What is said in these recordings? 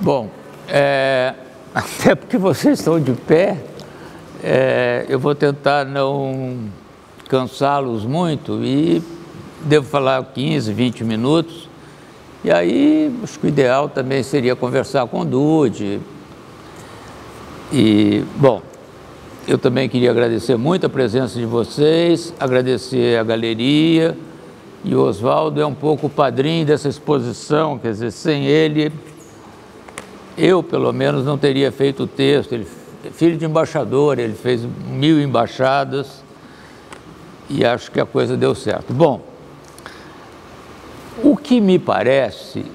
Bom, até porque vocês estão de pé, eu vou tentar não cansá-los muito e devo falar 15, 20 minutos. E aí, acho que o ideal também seria conversar com o Dude. E, bom, eu também queria agradecer muito a presença de vocês, agradecer a galeria. E o Oswaldo é um pouco o padrinho dessa exposição, quer dizer, sem ele, eu, pelo menos, não teria feito o texto. Ele é filho de embaixador, ele fez 1000 embaixadas e acho que a coisa deu certo. Bom, o que me parece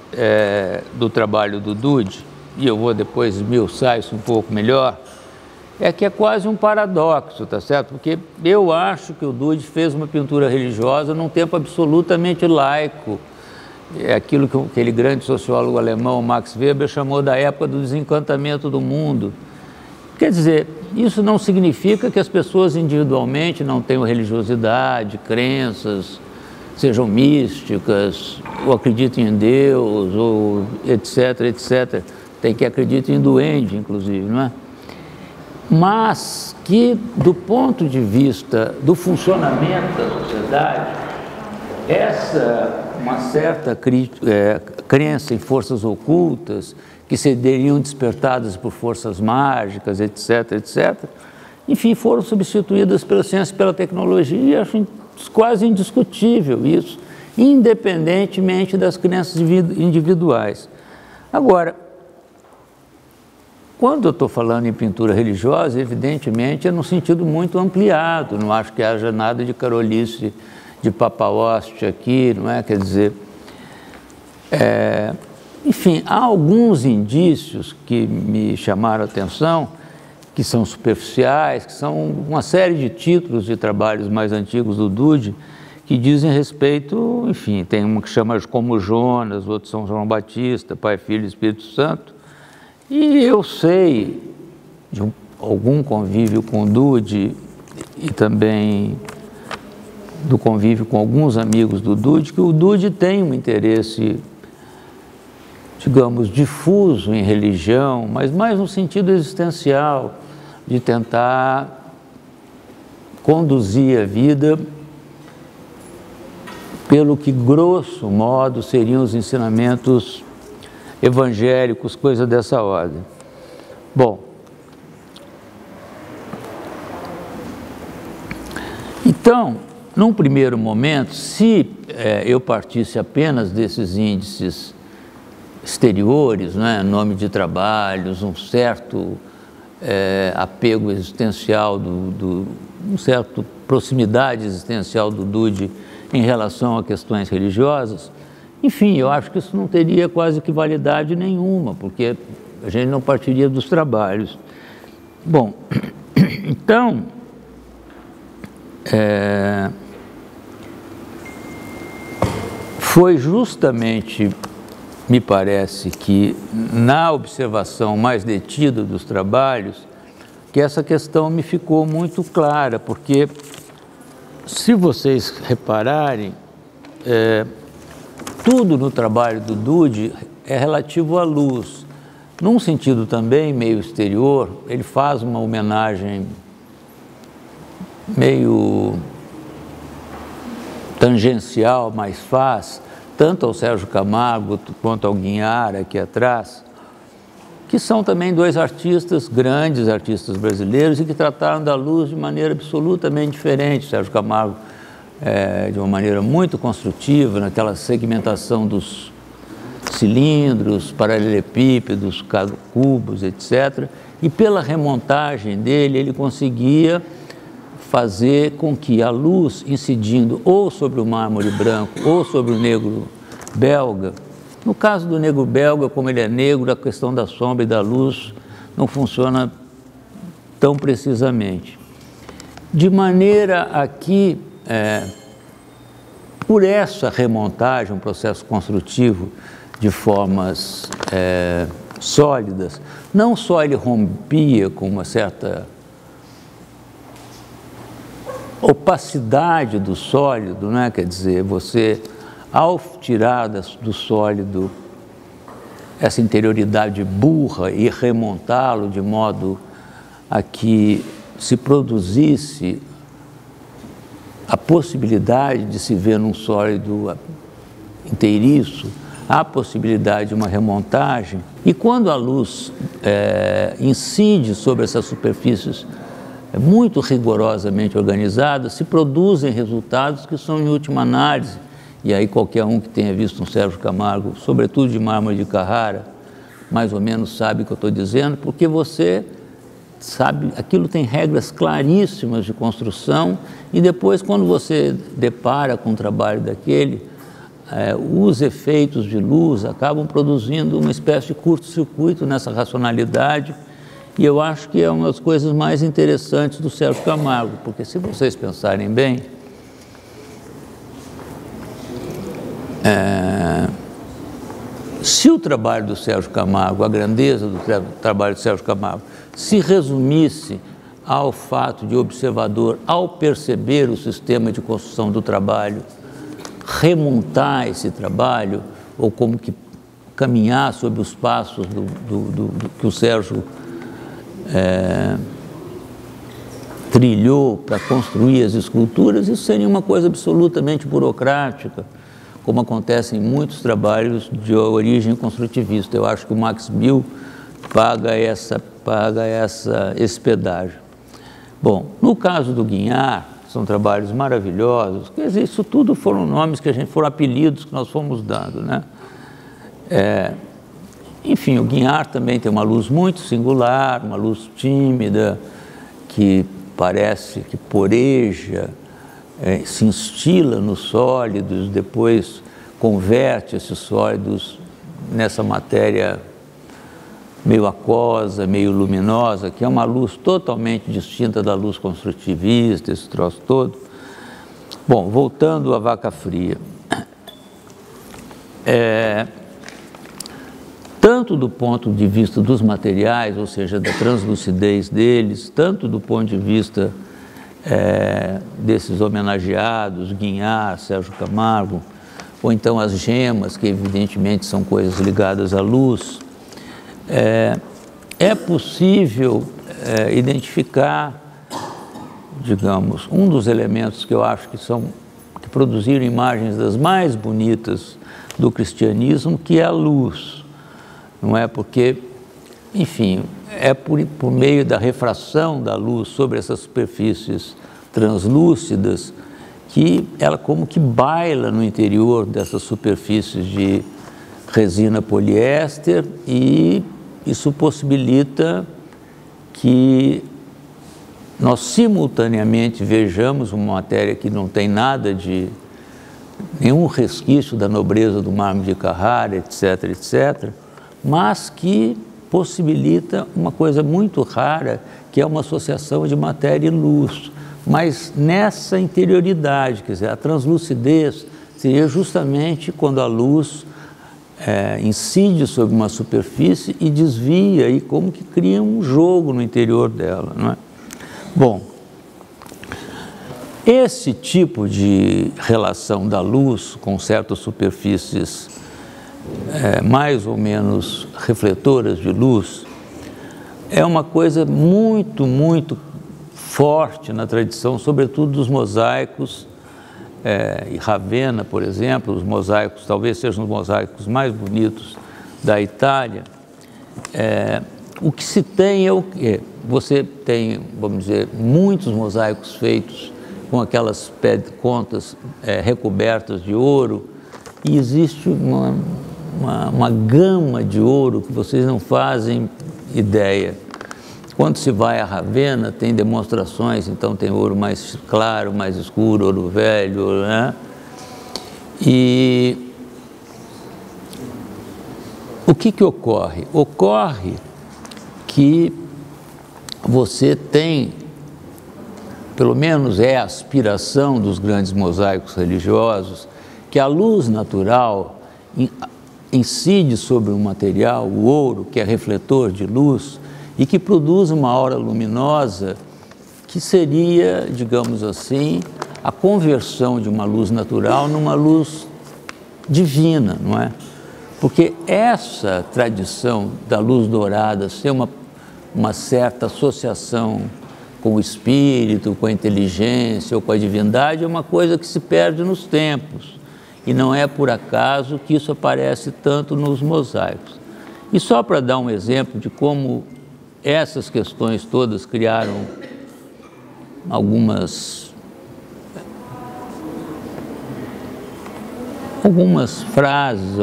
do trabalho do Dude, e eu vou depois esmiuçar isso um pouco melhor, é que é quase um paradoxo, tá certo? Porque eu acho que o Dude fez uma pintura religiosa num tempo absolutamente laico. É aquilo que aquele grande sociólogo alemão, Max Weber, chamou da época do desencantamento do mundo. Quer dizer, isso não significa que as pessoas individualmente não tenham religiosidade, crenças, sejam místicas, ou acreditem em Deus, ou etc, etc. Tem que acreditar em duende, inclusive, não é? Mas que, do ponto de vista do funcionamento da sociedade, uma certa crença em forças ocultas, que seriam despertadas por forças mágicas, etc, etc, enfim, foram substituídas pela ciência e pela tecnologia, e acho quase indiscutível isso, independentemente das crenças individuais. Agora, quando eu estou falando em pintura religiosa, evidentemente é num sentido muito ampliado, não acho que haja nada de carolice, de papaóstia aqui, não é? Quer dizer, enfim, há alguns indícios que me chamaram a atenção, que são superficiais, que são uma série de títulos de trabalhos mais antigos do Dude, que dizem respeito, enfim, tem uma que chama como Jonas, outros são João Batista, Pai, Filho e Espírito Santo. E eu sei de algum convívio com o Dude e também do convívio com alguns amigos do Dude, que o Dude tem um interesse, digamos, difuso em religião, mas mais no sentido existencial, de tentar conduzir a vida pelo que, grosso modo, seriam os ensinamentos evangélicos, coisa dessa ordem. Bom, então, num primeiro momento, se eu partisse apenas desses índices exteriores, né, nome de trabalhos, um certo apego existencial, uma certa proximidade existencial do Dude em relação a questões religiosas, enfim, eu acho que isso não teria quase que validade nenhuma, porque a gente não partiria dos trabalhos. Bom, então, foi justamente, me parece que na observação mais detida dos trabalhos, que essa questão me ficou muito clara, porque se vocês repararem, tudo no trabalho do Dude é relativo à luz. Num sentido também meio exterior, ele faz uma homenagem meio tangencial, mas faz, tanto ao Sérgio Camargo quanto ao Guinhar aqui atrás, que são também dois artistas, grandes artistas brasileiros, e que trataram da luz de maneira absolutamente diferente. Sérgio Camargo de uma maneira muito construtiva, naquela segmentação dos cilindros, paralelepípedos, cubos, etc. E pela remontagem dele, ele conseguia fazer com que a luz incidindo ou sobre o mármore branco ou sobre o negro belga, no caso do negro belga, como ele é negro, a questão da sombra e da luz não funciona tão precisamente. De maneira a que, por essa remontagem, um processo construtivo de formas sólidas, não só ele rompia com uma certa opacidade do sólido, né? Quer dizer, você, ao tirar do sólido essa interioridade burra e remontá-lo de modo a que se produzisse a possibilidade de se ver num sólido inteiriço, há possibilidade de uma remontagem, e quando a luz incide sobre essas superfícies muito rigorosamente organizadas, se produzem resultados que são, em última análise, e aí qualquer um que tenha visto um Sérgio Camargo, sobretudo de mármore de Carrara, mais ou menos sabe o que eu estou dizendo, porque você sabe, aquilo tem regras claríssimas de construção, e depois, quando você depara com o trabalho daquele, os efeitos de luz acabam produzindo uma espécie de curto-circuito nessa racionalidade, e eu acho que é uma das coisas mais interessantes do Sérgio Camargo, porque se vocês pensarem bem, se o trabalho do Sérgio Camargo, a grandeza do trabalho do Sérgio Camargo, se resumisse ao fato de o observador, ao perceber o sistema de construção do trabalho, remontar esse trabalho, ou como que caminhar sobre os passos que o Sérgio trilhou para construir as esculturas, isso seria uma coisa absolutamente burocrática, como acontece em muitos trabalhos de origem construtivista. Eu acho que o Max Bill paga esse pedágio. Bom, no caso do Guignard, são trabalhos maravilhosos, quer dizer, isso tudo foram nomes que foram apelidos que nós fomos dando, né? Enfim, o Guignard também tem uma luz muito singular, uma luz tímida, que parece que poreja, se instila nos sólidos, depois converte esses sólidos nessa matéria meio aquosa, meio luminosa, que é uma luz totalmente distinta da luz construtivista, esse troço todo. Bom, voltando à Vaca Fria, tanto do ponto de vista dos materiais, ou seja, da translucidez deles, tanto do ponto de vista desses homenageados, Guignard, Sérgio Camargo, ou então as gemas, que evidentemente são coisas ligadas à luz, é possível identificar, digamos, um dos elementos que eu acho que produziram imagens das mais bonitas do cristianismo, que é a luz, não é? Porque, enfim, é por meio da refração da luz sobre essas superfícies translúcidas que ela como que baila no interior dessas superfícies de resina poliéster, e isso possibilita que nós simultaneamente vejamos uma matéria que não tem nada de nenhum resquício da nobreza do mármore de Carrara, etc., etc., mas que possibilita uma coisa muito rara, que é uma associação de matéria e luz, mas nessa interioridade, quer dizer, a translucidez seria justamente quando a luz incide sobre uma superfície e desvia, e como que cria um jogo no interior dela, não é? Bom, esse tipo de relação da luz com certas superfícies mais ou menos refletoras de luz é uma coisa muito, muito forte na tradição, sobretudo dos mosaicos, e Ravenna, por exemplo, os mosaicos, talvez sejam os mosaicos mais bonitos da Itália. O que se tem é o quê? Você tem, vamos dizer, muitos mosaicos feitos com aquelas contas recobertas de ouro, e existe uma gama de ouro que vocês não fazem ideia. Quando se vai a Ravenna, tem demonstrações, então tem ouro mais claro, mais escuro, ouro velho, né? E o que ocorre? Ocorre que você tem, pelo menos é a aspiração dos grandes mosaicos religiosos, que a luz natural incide sobre um material, o ouro, que é refletor de luz, e que produz uma aura luminosa que seria, digamos assim, a conversão de uma luz natural numa luz divina, não é? Porque essa tradição da luz dourada ser uma certa associação com o espírito, com a inteligência ou com a divindade é uma coisa que se perde nos tempos. E não é por acaso que isso aparece tanto nos mosaicos. E só para dar um exemplo de como essas questões todas criaram algumas frases,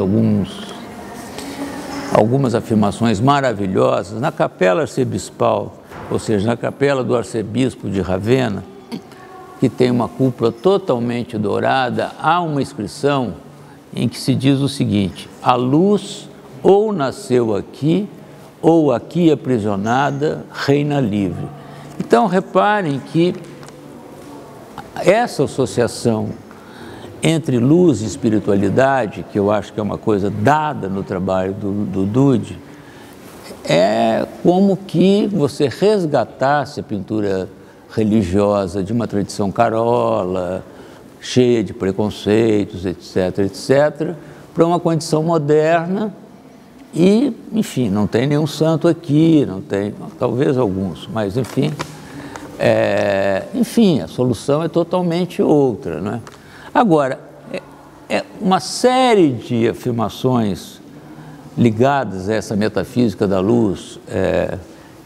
algumas afirmações maravilhosas. Na capela arcebispal, ou seja, na capela do arcebispo de Ravenna, que tem uma cúpula totalmente dourada, há uma inscrição em que se diz o seguinte: a luz ou nasceu aqui, ou aqui aprisionada, reina livre. Então reparem que essa associação entre luz e espiritualidade, que eu acho que é uma coisa dada no trabalho do Dude, é como que você resgatasse a pintura religiosa de uma tradição carola, cheia de preconceitos, etc., etc., para uma condição moderna. E, enfim, não tem nenhum santo aqui, não tem, talvez alguns, mas enfim, a solução é totalmente outra, não é? Agora, uma série de afirmações ligadas a essa metafísica da luz,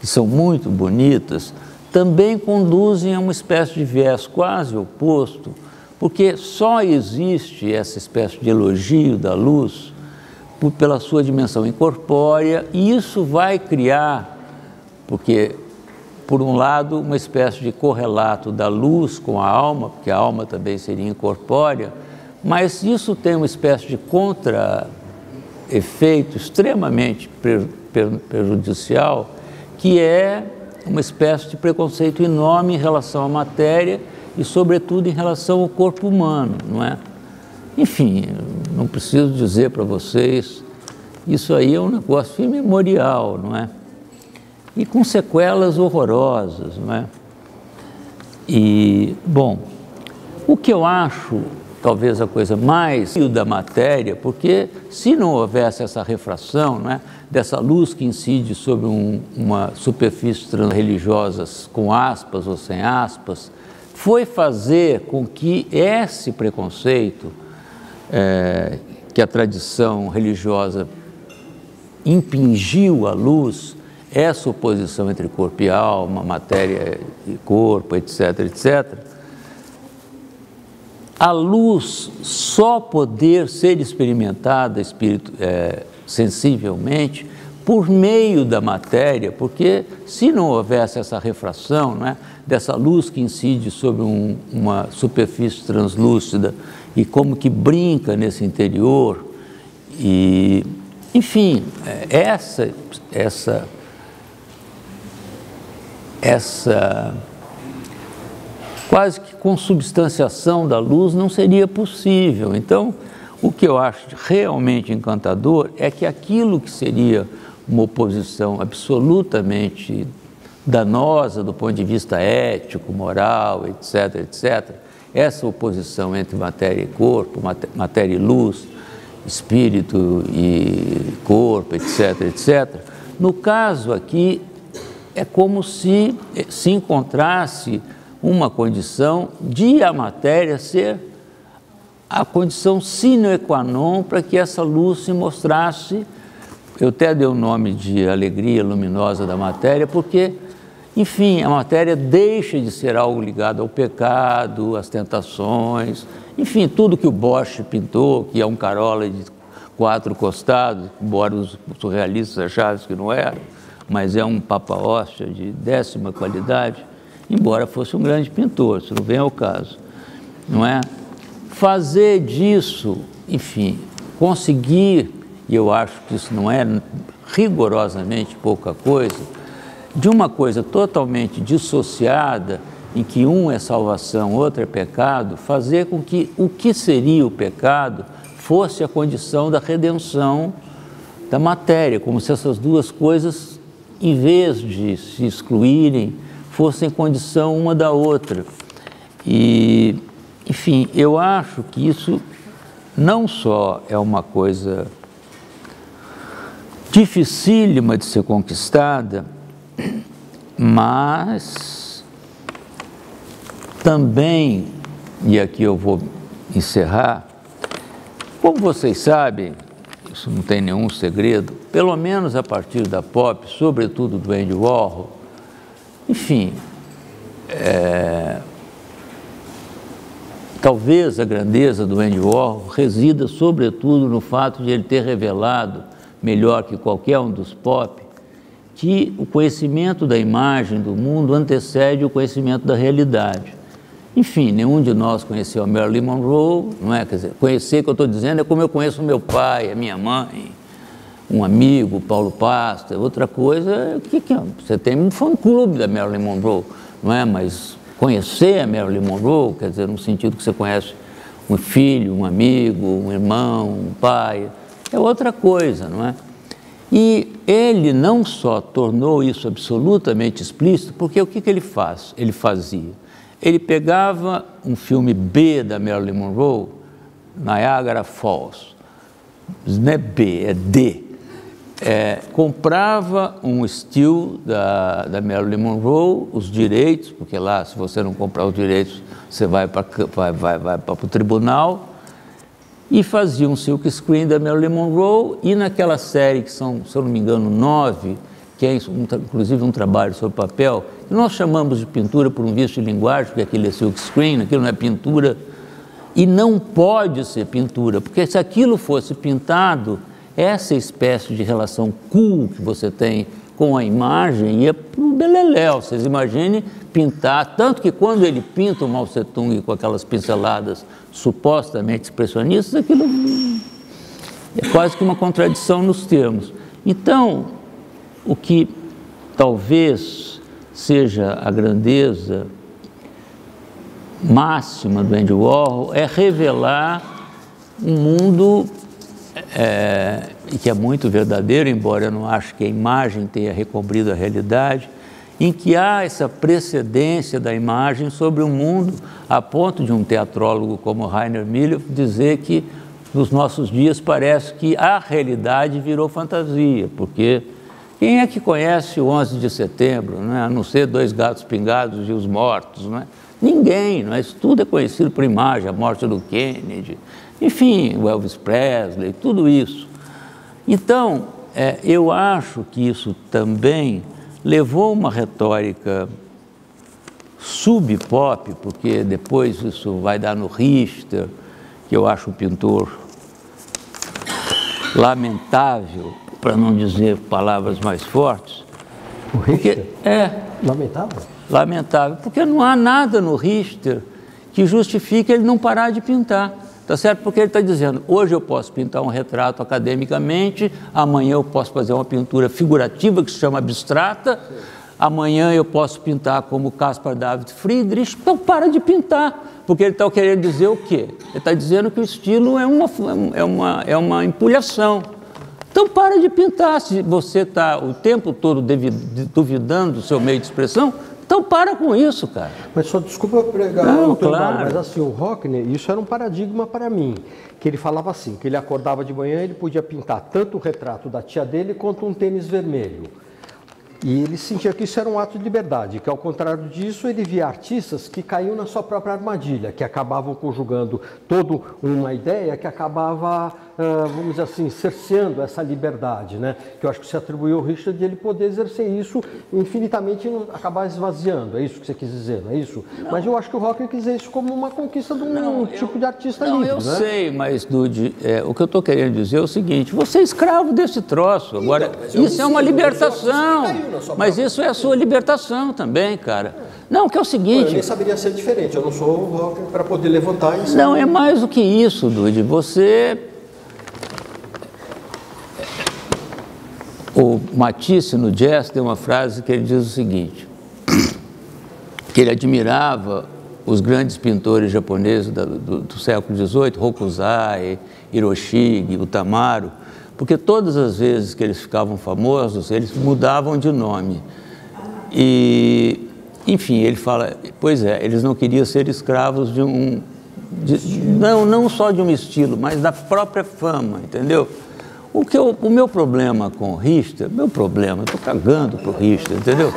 que são muito bonitas, também conduzem a uma espécie de viés quase oposto, porque só existe essa espécie de elogio da luz pela sua dimensão incorpórea, e isso vai criar, porque, por um lado, uma espécie de correlato da luz com a alma, porque a alma também seria incorpórea, mas isso tem uma espécie de contra-efeito extremamente prejudicial, que é uma espécie de preconceito enorme em relação à matéria e, sobretudo, em relação ao corpo humano, não é? Enfim, não preciso dizer para vocês, isso aí é um negócio imemorial, não é? E com sequelas horrorosas, não é? E, bom, o que eu acho, talvez a coisa mais da matéria, porque se não houvesse essa refração, não é, dessa luz que incide sobre uma superfície religiosa, com aspas ou sem aspas, foi fazer com que esse preconceito que a tradição religiosa impingiu à luz, essa oposição entre corpo e alma, matéria e corpo, etc., etc., a luz só poder ser experimentada sensivelmente por meio da matéria, porque se não houvesse essa refração, não é, dessa luz que incide sobre uma superfície translúcida e como que brinca nesse interior, e, enfim, essa quase que consubstanciação da luz não seria possível. Então, o que eu acho realmente encantador é que aquilo que seria uma oposição absolutamente danosa do ponto de vista ético, moral, etc., etc., essa oposição entre matéria e corpo, matéria e luz, espírito e corpo, etc., etc., no caso aqui, é como se encontrasse uma condição de a matéria ser a condição sine qua non para que essa luz se mostrasse. Eu até dei o nome de alegria luminosa da matéria, porque, enfim, a matéria deixa de ser algo ligado ao pecado, às tentações, enfim, tudo que o Bosch pintou, que é um Carola de 4 costados, embora os surrealistas achassem que não era, mas é um papa-hóstia de 10ª qualidade, embora fosse um grande pintor, isso não vem ao caso, não é? Fazer disso, enfim, conseguir, e eu acho que isso não é rigorosamente pouca coisa, de uma coisa totalmente dissociada, em que um é salvação, outro é pecado, fazer com que o que seria o pecado fosse a condição da redenção da matéria, como se essas duas coisas, em vez de se excluírem, fossem condição uma da outra. E, enfim, eu acho que isso não só é uma coisa dificílima de ser conquistada, mas também, e aqui eu vou encerrar, como vocês sabem, isso não tem nenhum segredo, pelo menos a partir da pop, sobretudo do Andy Warhol, enfim, talvez a grandeza do Andy Warhol resida sobretudo no fato de ele ter revelado, melhor que qualquer um dos pop, que o conhecimento da imagem do mundo antecede o conhecimento da realidade. Enfim, nenhum de nós conheceu a Marilyn Monroe, não é? Quer dizer, conhecer, que eu estou dizendo, é como eu conheço o meu pai, a minha mãe, um amigo, Paulo Pasta. Outra coisa, o que é? Você tem um fã-clube da Marilyn Monroe, não é? Mas conhecer a Marilyn Monroe, quer dizer, no sentido que você conhece um filho, um amigo, um irmão, um pai, é outra coisa, não é? E ele não só tornou isso absolutamente explícito, porque o que ele faz? Ele fazia. Ele pegava um filme B da Marilyn Monroe, Niagara Falls, não é B, é D. Comprava um still da Marilyn Monroe, os direitos, porque lá, se você não comprar os direitos, você vai para o tribunal, e fazia um silk screen da Marilyn Monroe, e naquela série, que são, se eu não me engano, 9, que é inclusive um trabalho sobre papel, que nós chamamos de pintura por um vício de linguagem, porque aquilo é silk screen, aquilo não é pintura, e não pode ser pintura, porque se aquilo fosse pintado, essa espécie de relação cool que você tem com a imagem ia para o beleléu. Vocês imaginem pintar, tanto que quando ele pinta o Mao Tse-tung com aquelas pinceladas supostamente expressionistas, aquilo é quase que uma contradição nos termos. Então, o que talvez seja a grandeza máxima do Andy Warhol é revelar um mundo que é muito verdadeiro, embora eu não ache que a imagem tenha recobrido a realidade, em que há essa precedência da imagem sobre o mundo, a ponto de um teatrólogo como Rainer Miller dizer que nos nossos dias parece que a realidade virou fantasia, porque quem é que conhece o 11 de setembro, não é? A não ser Dois Gatos Pingados e os Mortos, não é? Ninguém, não é? Isso tudo é conhecido por imagem, a morte do Kennedy, enfim, o Elvis Presley, tudo isso. Então, eu acho que isso também levou uma retórica sub-pop, porque depois isso vai dar no Richter, que eu acho um pintor lamentável, para não dizer palavras mais fortes. O Richter? Lamentável? Lamentável, porque não há nada no Richter que justifique ele não parar de pintar. Tá certo? Porque ele está dizendo, hoje eu posso pintar um retrato academicamente, amanhã eu posso fazer uma pintura figurativa que se chama abstrata, amanhã eu posso pintar como Caspar David Friedrich, então para de pintar, porque ele está querendo dizer o quê? Ele está dizendo que o estilo é uma empulhação. Então para de pintar, se você está o tempo todo duvidando do seu meio de expressão, então para com isso, cara. Mas só desculpa pregar, não, claro. Mas assim, o Hockney, isso era um paradigma para mim, que ele falava assim, que ele acordava de manhã, ele podia pintar tanto o retrato da tia dele quanto um tênis vermelho. E ele sentia que isso era um ato de liberdade, que ao contrário disso, ele via artistas que caíam na sua própria armadilha, que acabavam conjugando toda uma ideia que acabava, vamos dizer assim, cerceando essa liberdade, né? Que eu acho que se atribuiu ao Richard de ele poder exercer isso infinitamente e acabar esvaziando. É isso que você quis dizer, não é isso? Não. Mas eu acho que o Hockney quis dizer isso como uma conquista de um tipo de artista livre, eu sei, mas, Dude, o que eu estou querendo dizer é o seguinte, você é escravo desse troço. Agora, isso é uma libertação. Mas isso é a sua libertação também, cara. Não, que é o seguinte... Eu nem saberia ser diferente, eu não sou o Hockney para poder levantar isso. Não, é mais do que isso, Dude. Você... O Matisse, no jazz, tem uma frase que ele diz o seguinte, que ele admirava os grandes pintores japoneses do século XVIII, Hokusai, Hiroshige, Utamaro, porque todas as vezes que eles ficavam famosos, eles mudavam de nome. E, enfim, ele fala, pois é, eles não queriam ser escravos de não só de um estilo, mas da própria fama, entendeu? O meu problema com o Richter, eu estou cagando pro Richter, entendeu?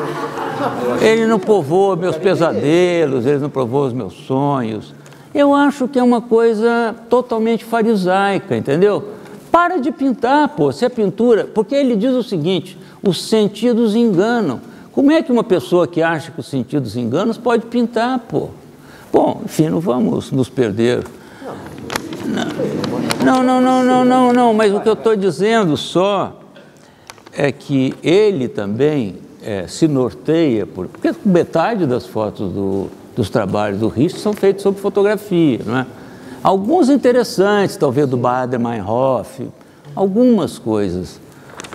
Ele não povoa meus pesadelos, ele não povoa os meus sonhos. Eu acho que é uma coisa totalmente farisaica, entendeu? Para de pintar, pô, se é pintura, porque ele diz o seguinte, os sentidos enganam. Como é que uma pessoa que acha que os sentidos enganam pode pintar, pô? Bom, enfim, não vamos nos perder. Não, mas o que eu estou dizendo só é que ele também se norteia, porque metade das fotos dos trabalhos do Richter são feitos sob fotografia, não é? Alguns interessantes, talvez do Baader-Meinhof, algumas coisas.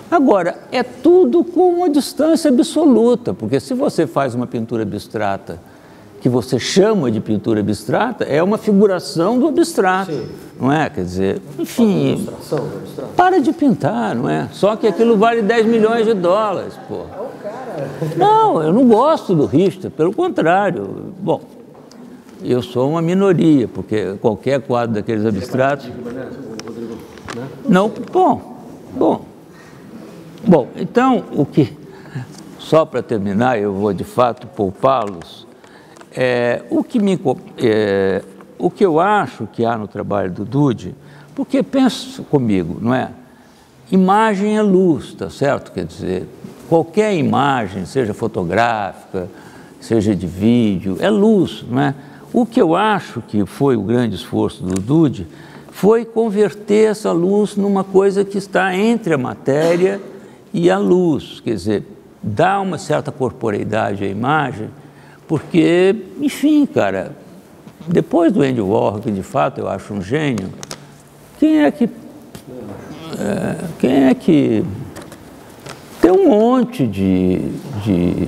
Agora, é tudo com uma distância absoluta, porque se você faz uma pintura abstrata que você chama de pintura abstrata, é uma figuração do abstrato, sim, não é? Quer dizer, enfim, para de pintar, não é? Só que aquilo vale 10 milhões de dólares, pô. Não, eu não gosto do Richter, pelo contrário. Bom, eu sou uma minoria, porque qualquer quadro daqueles abstratos... Não, bom, então, só para terminar, eu vou de fato poupá-los. O que eu acho que há no trabalho do Dude, porque pensa comigo, não é? Imagem é luz, tá certo? Quer dizer, qualquer imagem, seja fotográfica, seja de vídeo, é luz, não é? O que eu acho que foi o grande esforço do Dude foi converter essa luz numa coisa que está entre a matéria e a luz, quer dizer, dar uma certa corporeidade à imagem, porque, enfim, cara, depois do Andy Warhol, que de fato eu acho um gênio, quem é que tem um monte de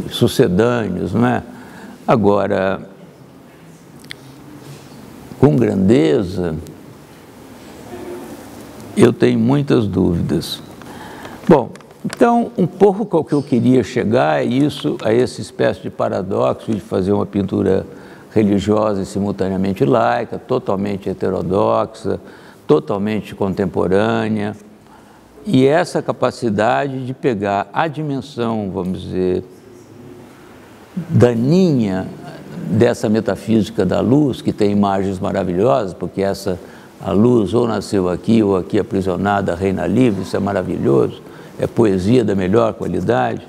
sucedâneos, não é? Agora, com grandeza, eu tenho muitas dúvidas. Bom, então, um pouco ao que eu queria chegar é isso, a essa espécie de paradoxo de fazer uma pintura religiosa e simultaneamente laica, totalmente heterodoxa, totalmente contemporânea, e essa capacidade de pegar a dimensão, vamos dizer, daninha dessa metafísica da luz, que tem imagens maravilhosas, porque a luz ou nasceu aqui ou aqui aprisionada, reina livre, isso é maravilhoso, é poesia da melhor qualidade,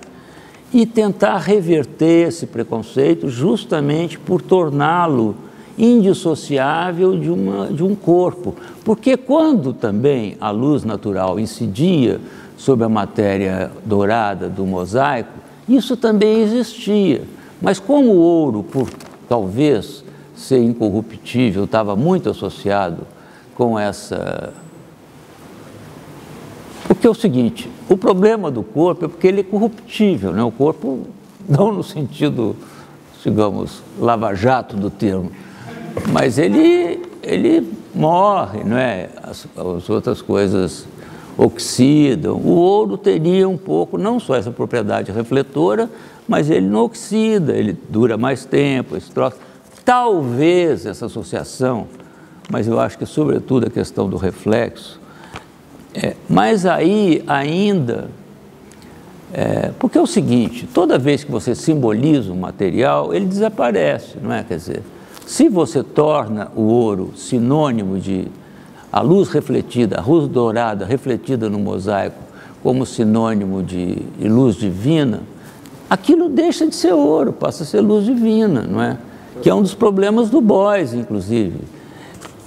e tentar reverter esse preconceito justamente por torná-lo indissociável de um corpo. Porque quando também a luz natural incidia sobre a matéria dourada do mosaico, isso também existia. Mas como o ouro, por talvez ser incorruptível, estava muito associado com essa... Porque é o seguinte, o problema do corpo é porque ele é corruptível, né? O corpo não no sentido, digamos, lava-jato do termo, mas ele morre, não é? As outras coisas oxidam. O ouro teria um pouco, não só essa propriedade refletora, mas ele não oxida, ele dura mais tempo, esse troço. Talvez essa associação, mas eu acho que sobretudo a questão do reflexo, mas aí ainda, porque é o seguinte, toda vez que você simboliza um material, ele desaparece, não é? Quer dizer, se você torna o ouro sinônimo de a luz refletida, a luz dourada refletida no mosaico como sinônimo de luz divina, aquilo deixa de ser ouro, passa a ser luz divina, não é? Que é um dos problemas do Beuys, inclusive.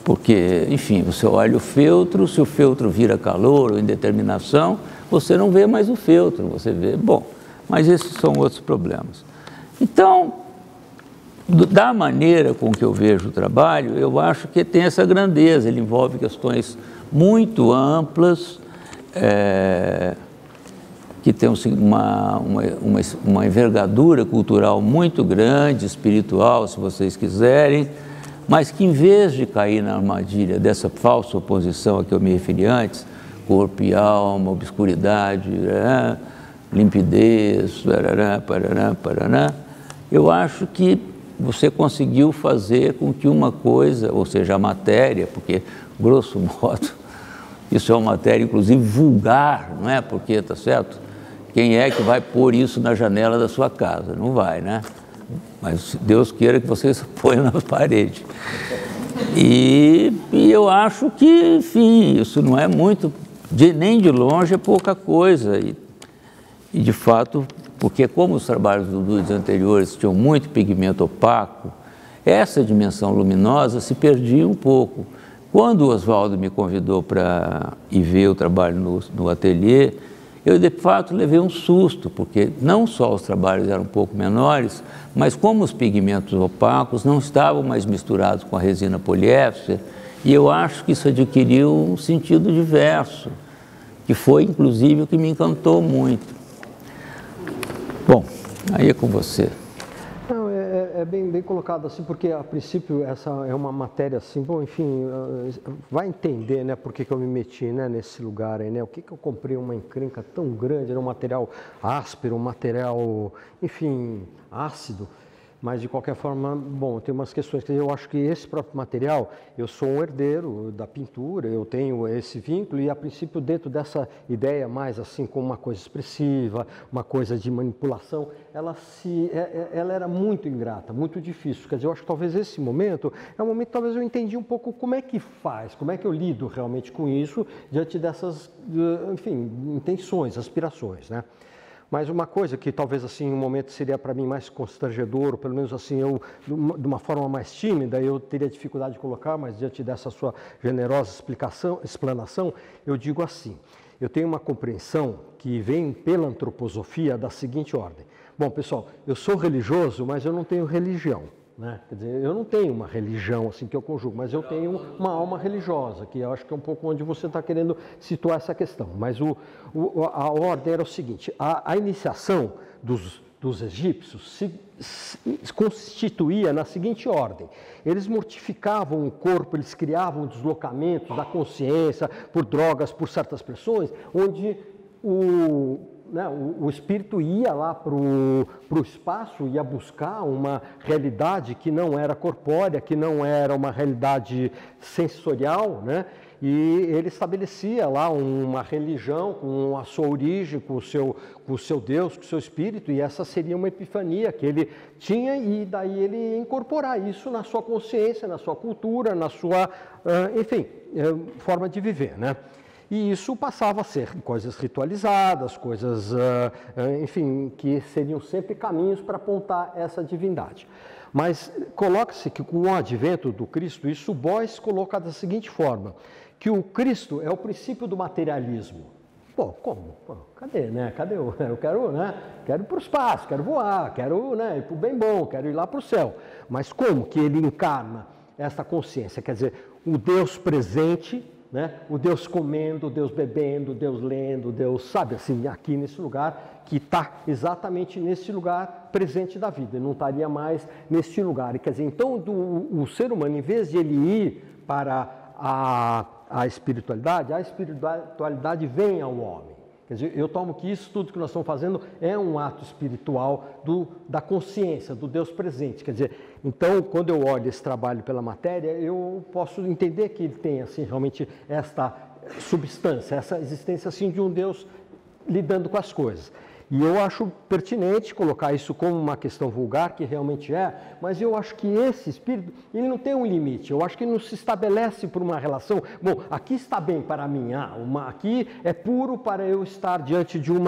Porque, enfim, você olha o feltro, se o feltro vira calor ou indeterminação, você não vê mais o feltro, você vê... Bom, mas esses são outros problemas. Então, da maneira com que eu vejo o trabalho, eu acho que tem essa grandeza, ele envolve questões muito amplas, que tem uma envergadura cultural muito grande, espiritual, se vocês quiserem, mas que em vez de cair na armadilha dessa falsa oposição a que eu me referi antes, corpo e alma, obscuridade, limpidez, paraná, eu acho que você conseguiu fazer com que uma coisa, ou seja, a matéria, porque, grosso modo, Isso é uma matéria, inclusive, vulgar, não é? Porque, tá certo? Quem é que vai pôr isso na janela da sua casa? Não vai, né? Mas Deus queira que vocês ponham nas paredes. E eu acho que, enfim, isso não é muito, nem de longe é pouca coisa. E de fato, porque como os trabalhos dos anteriores tinham muito pigmento opaco, essa dimensão luminosa se perdia um pouco. Quando o Oswaldo me convidou para ir ver o trabalho no ateliê, eu de fato levei um susto, porque não só os trabalhos eram um pouco menores, mas como os pigmentos opacos não estavam mais misturados com a resina poliéster, e eu acho que isso adquiriu um sentido diverso, que foi inclusive o que me encantou muito. Bom, aí é com você. Não, é bem colocado assim, porque a princípio essa é uma matéria assim, bom, enfim, vai entender, né, por que eu me meti, né, nesse lugar aí, né, o que eu comprei uma encrenca tão grande, era um material áspero, um material, enfim, ácido, mas de qualquer forma, bom, tem umas questões que eu acho que esse próprio material, eu sou um herdeiro da pintura, eu tenho esse vínculo e a princípio dentro dessa ideia mais assim como uma coisa expressiva, uma coisa de manipulação, ela era muito ingrata, muito difícil, quer dizer, eu acho que talvez esse momento é um momento que talvez eu entendi um pouco como é que faz, como é que eu lido realmente com isso diante dessas, enfim, intenções, aspirações, né? Mas uma coisa que talvez assim um momento seria para mim mais constrangedor, ou pelo menos assim eu de uma forma mais tímida eu teria dificuldade de colocar, mas diante dessa sua generosa explanação, eu digo assim: eu tenho uma compreensão que vem pela antroposofia da seguinte ordem. Bom, pessoal, eu sou religioso, mas eu não tenho religião. Né? Quer dizer, eu não tenho uma religião assim que eu conjugo, mas eu tenho uma alma religiosa, que eu acho que é um pouco onde você está querendo situar essa questão. Mas a ordem era o seguinte: a iniciação dos egípcios se constituía na seguinte ordem: eles mortificavam o corpo, eles criavam deslocamentos da consciência por drogas, por certas pressões, onde o espírito ia lá para o espaço, ia buscar uma realidade que não era corpórea, que não era uma realidade sensorial, né? E ele estabelecia lá uma religião com a sua origem, com o seu Deus, com o seu espírito, e essa seria uma epifania que ele tinha, e daí ele ia incorporar isso na sua consciência, na sua cultura, na sua, enfim, forma de viver, né? E isso passava a ser coisas ritualizadas, coisas, enfim, que seriam sempre caminhos para apontar essa divindade. Mas coloca-se que com o advento do Cristo, isso Boyce coloca da seguinte forma, que o Cristo é o princípio do materialismo. Pô, como? Pô, cadê, né? Cadê eu quero, né? Quero ir para o espaço, quero voar, quero, né, ir para o bem bom, quero ir lá para o céu. Mas como que ele encarna essa consciência? Quer dizer, o Deus presente, né? O Deus comendo, o Deus bebendo, o Deus lendo, o Deus, sabe, assim, aqui nesse lugar, que está exatamente nesse lugar presente da vida, ele não estaria mais neste lugar. E, quer dizer, então o ser humano, em vez de ele ir para a espiritualidade vem ao homem. Quer dizer, eu tomo que isso tudo que nós estamos fazendo é um ato espiritual da consciência, do Deus presente. Quer dizer, então, quando eu olho esse trabalho pela matéria, eu posso entender que ele tem, assim, realmente esta substância, essa existência, assim, de um Deus lidando com as coisas. E eu acho pertinente colocar isso como uma questão vulgar, que realmente é, mas eu acho que esse espírito, ele não tem um limite, eu acho que ele não se estabelece por uma relação, bom, aqui está bem para mim, aqui é puro para eu estar diante de um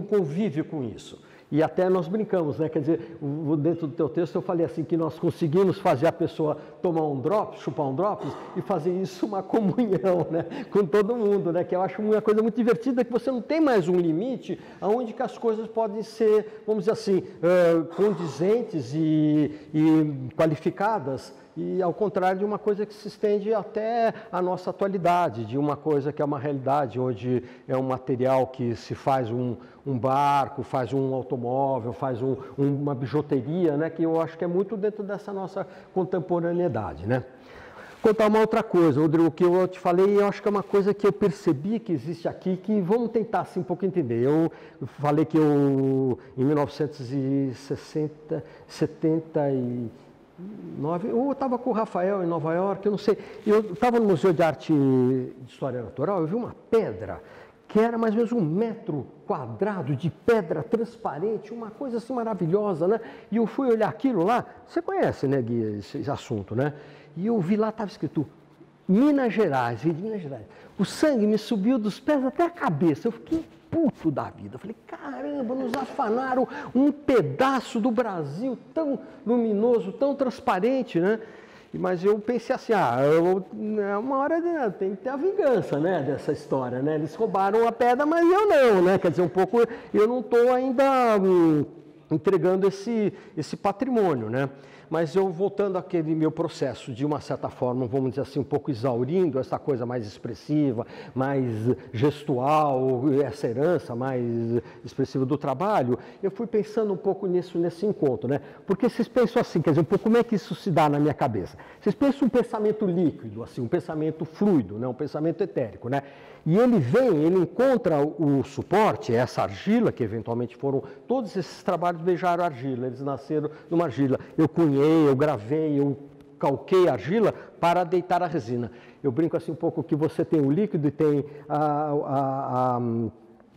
convívio com isso. E até nós brincamos, né? Quer dizer, dentro do teu texto eu falei assim, que nós conseguimos fazer a pessoa tomar um drops, chupar um drops, e fazer isso uma comunhão, né? Com todo mundo, né? Que eu acho uma coisa muito divertida, que você não tem mais um limite aonde que as coisas podem ser, vamos dizer assim, condizentes e qualificadas, e ao contrário de uma coisa que se estende até a nossa atualidade, de uma coisa que é uma realidade, onde é um material que se faz um barco, faz um automóvel, faz uma bijuteria, né, que eu acho que é muito dentro dessa nossa contemporaneidade, né? Contar uma outra coisa, Rodrigo, que eu te falei, eu acho que é uma coisa que eu percebi que existe aqui, que vamos tentar assim um pouco entender. Eu falei que em 1970 Eu estava com o Rafael em Nova York, eu não sei. Eu estava no Museu de Arte de História Natural, eu vi uma pedra que era mais ou menos 1 metro quadrado de pedra transparente, uma coisa assim maravilhosa, né? E eu fui olhar aquilo lá, você conhece, né, Gui, esse assunto, né? E eu vi lá, estava escrito Minas Gerais, de Minas Gerais. O sangue me subiu dos pés até a cabeça, eu fiquei puto da vida. Eu falei, caramba, nos afanaram um pedaço do Brasil tão luminoso, tão transparente, né? Mas eu pensei assim, uma hora tem que ter a vingança, né, dessa história, né? Eles roubaram a pedra, mas eu não, né? Quer dizer, um pouco, eu não estou ainda entregando esse patrimônio, né? Mas eu, voltando àquele meu processo, de uma certa forma, vamos dizer assim, um pouco exaurindo essa coisa mais expressiva, mais gestual, essa herança mais expressiva do trabalho, eu fui pensando um pouco nisso, nesse encontro, né? Porque vocês pensam assim, quer dizer, um pouco como é que isso se dá na minha cabeça? Vocês pensam um pensamento líquido, assim, um pensamento fluido, né? Um pensamento etérico, né? E ele encontra o suporte, essa argila, que eventualmente foram, todos esses trabalhos beijaram a argila, eles nasceram numa argila. Eu cunhei, eu gravei, eu calquei a argila para deitar a resina. Eu brinco assim um pouco que você tem o líquido e tem a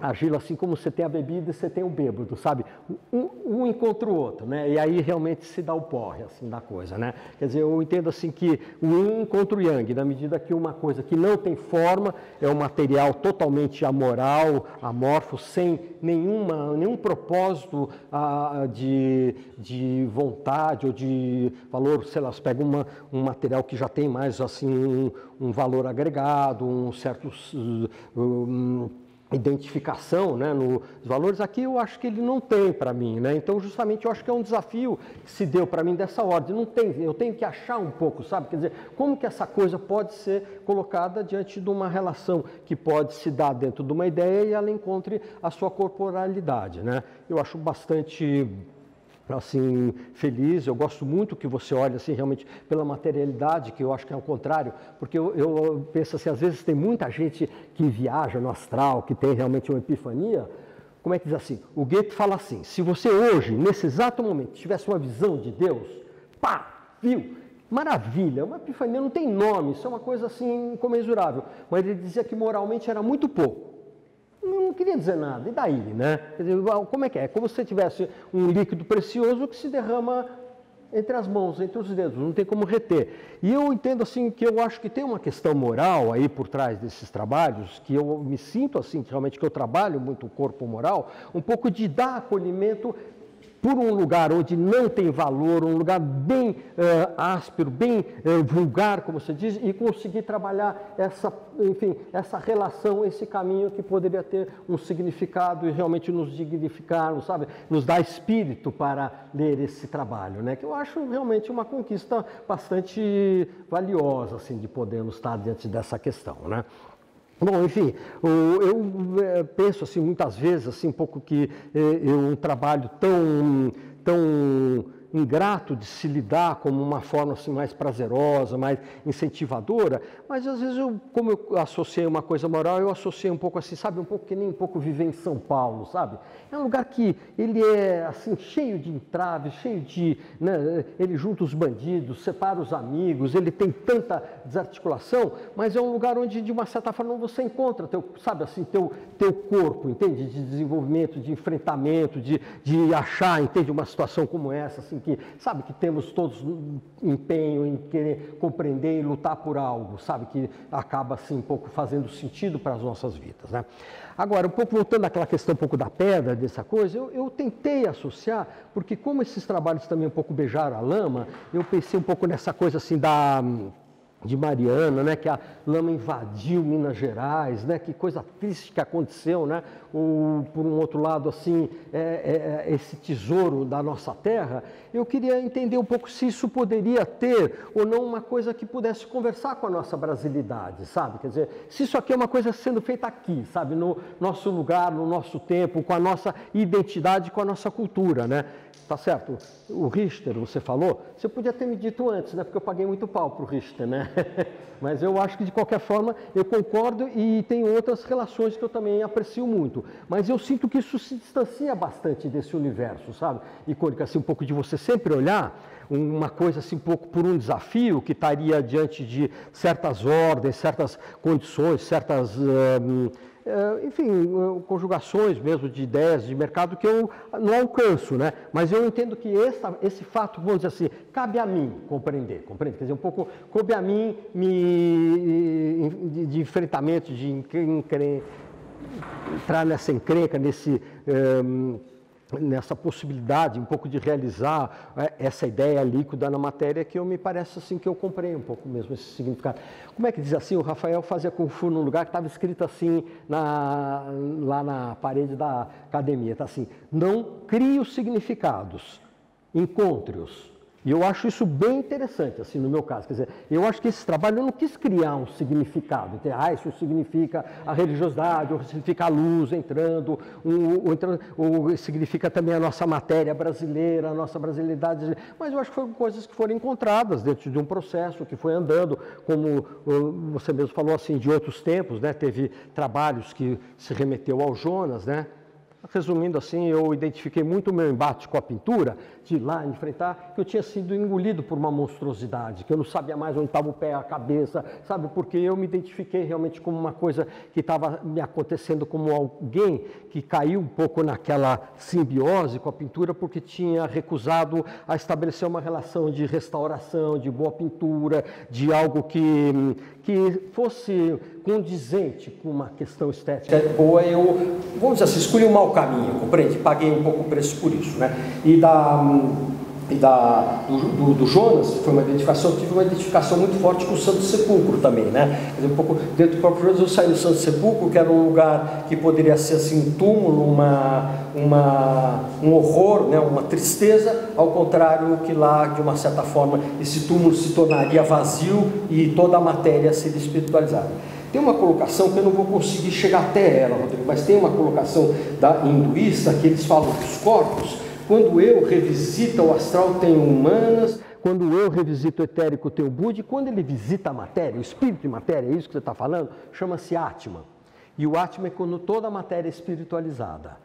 argila, assim como você tem a bebida e você tem o bêbado, sabe? Um encontra o outro, né? E aí realmente se dá o porre, assim, da coisa, né? Quer dizer, eu entendo assim que o yin encontra o yang, na medida que uma coisa que não tem forma é um material totalmente amoral, amorfo, sem nenhum propósito de vontade ou de valor, sei lá, você pega um material que já tem mais, assim, um valor agregado, um certo... identificação, né, nos valores, aqui eu acho que ele não tem para mim, né? Então justamente eu acho que é um desafio que se deu para mim dessa ordem, não tem, eu tenho que achar um pouco, sabe, quer dizer, como que essa coisa pode ser colocada diante de uma relação que pode se dar dentro de uma ideia e ela encontre a sua corporalidade, né? Eu acho bastante... assim, feliz, eu gosto muito que você olhe assim realmente pela materialidade, que eu acho que é o contrário, porque eu penso assim, às vezes tem muita gente que viaja no astral, que tem realmente uma epifania, como é que diz assim, o Goethe fala assim, se você hoje, nesse exato momento, tivesse uma visão de Deus, pá, viu, maravilha, uma epifania não tem nome, isso é uma coisa assim incomensurável, mas ele dizia que moralmente era muito pouco. Não queria dizer nada, e daí, né? Quer dizer, como é que é? É como se você tivesse um líquido precioso que se derrama entre as mãos, entre os dedos, não tem como reter. E eu entendo assim que eu acho que tem uma questão moral aí por trás desses trabalhos, que eu me sinto assim, realmente que eu trabalho muito o corpo moral, um pouco de dar acolhimento por um lugar onde não tem valor, um lugar bem áspero, bem vulgar, como você diz, e conseguir trabalhar essa relação, esse caminho que poderia ter um significado e realmente nos dignificar, sabe? Nos dar espírito para ler esse trabalho, né? Que eu acho realmente uma conquista bastante valiosa, assim, de podermos estar diante dessa questão, né? Bom, enfim, eu penso assim muitas vezes assim um pouco que um trabalho tão ingrato de se lidar como uma forma assim mais prazerosa, mais incentivadora, mas às vezes como eu associei uma coisa moral, eu associei um pouco assim, sabe, um pouco que nem um pouco viver em São Paulo, sabe? É um lugar que ele é assim cheio de entraves, cheio de, né, ele junta os bandidos, separa os amigos, ele tem tanta desarticulação, mas é um lugar onde de uma certa forma você encontra teu corpo, entende? De desenvolvimento, de enfrentamento, de achar, entende, uma situação como essa, assim, que sabe que temos todos empenho em querer compreender e lutar por algo, sabe, que acaba assim um pouco fazendo sentido para as nossas vidas, né? Agora, um pouco voltando àquela questão um pouco da pedra, dessa coisa, eu tentei associar, porque como esses trabalhos também um pouco beijaram a lama, eu pensei um pouco nessa coisa assim de Mariana, né, que a lama invadiu Minas Gerais, né, que coisa triste que aconteceu, né, por um outro lado, assim, esse tesouro da nossa terra, eu queria entender um pouco se isso poderia ter ou não uma coisa que pudesse conversar com a nossa brasilidade, sabe, quer dizer, se isso aqui é uma coisa sendo feita aqui, sabe, no nosso lugar, no nosso tempo, com a nossa identidade, com a nossa cultura, né. Tá certo? O Richter, você falou, você podia ter me dito antes, né? Porque eu paguei muito pau pro Richter, né? né? Mas eu acho que, de qualquer forma, eu concordo e tem outras relações que eu também aprecio muito. Mas eu sinto que isso se distancia bastante desse universo, sabe? Icônica, assim, um pouco de você sempre olhar uma coisa assim, um pouco por um desafio que estaria diante de certas ordens, certas condições, certas... enfim, conjugações mesmo de ideias de mercado que eu não alcanço, né? Mas eu entendo que esse fato, vamos dizer assim, cabe a mim compreender? Quer dizer, um pouco, cabe a mim de enfrentamento, de entrar nessa encrenca, nessa possibilidade um pouco de realizar essa ideia líquida na matéria que me parece assim que eu comprei um pouco mesmo esse significado. Como é que diz assim? O Rafael fazia Kung Fu num lugar que estava escrito assim lá na parede da academia, está assim: não crie os significados, encontre-os. E eu acho isso bem interessante, assim, no meu caso. Quer dizer, eu acho que esse trabalho eu não quis criar um significado. Isso significa a religiosidade, ou significa a luz entrando, ou significa também a nossa matéria brasileira, a nossa brasilidade. Mas eu acho que foram coisas que foram encontradas dentro de um processo que foi andando, como você mesmo falou, assim, de outros tempos, né? Teve trabalhos que se remeteu ao Jonas, né? Resumindo assim, eu identifiquei muito o meu embate com a pintura, de ir lá enfrentar, que eu tinha sido engolido por uma monstruosidade, que eu não sabia mais onde estava o pé, a cabeça, sabe? Porque eu me identifiquei realmente como uma coisa que estava me acontecendo como alguém que caiu um pouco naquela simbiose com a pintura, porque tinha recusado a estabelecer uma relação de restauração, de boa pintura, de algo que fosse condizente com uma questão estética boa. Eu, vamos dizer assim, escolhi um mau caminho, compreende? Paguei um pouco o preço por isso, né? Do Jonas, foi uma identificação, tive uma identificação muito forte com o Santo Sepulcro também, né? Quer dizer, um pouco dentro do próprio Jonas, eu saí do Santo Sepulcro, que era um lugar que poderia ser assim, um túmulo, um horror, né? Uma tristeza, ao contrário que lá, de uma certa forma, esse túmulo se tornaria vazio e toda a matéria seria espiritualizada. Tem uma colocação que eu não vou conseguir chegar até ela, Rodrigo, mas tem uma colocação da hinduísta que eles falam dos corpos. Quando eu revisito o astral, tenho humanas. Quando eu revisito o etérico, tenho o Buda. E quando ele visita a matéria, o espírito de matéria, é isso que você está falando, chama-se Atma. E o Atma é quando toda a matéria é espiritualizada.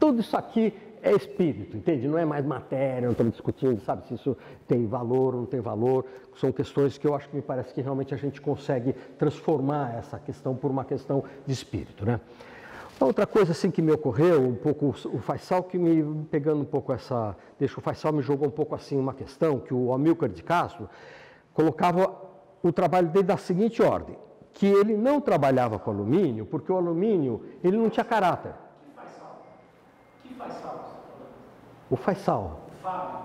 Tudo isso aqui é espírito, entende? Não é mais matéria, não estamos discutindo, sabe, se isso tem valor ou não tem valor. São questões que eu acho que me parece que realmente a gente consegue transformar essa questão por uma questão de espírito, né? Outra coisa assim que me ocorreu, um pouco o Faisal, que me pegando um pouco essa... Deixa o Faisal me jogou um pouco assim uma questão, que o Amílcar de Castro colocava o trabalho dele da seguinte ordem, que ele não trabalhava com alumínio, porque o alumínio, ele não tinha caráter. Que Faisal? O Faisal.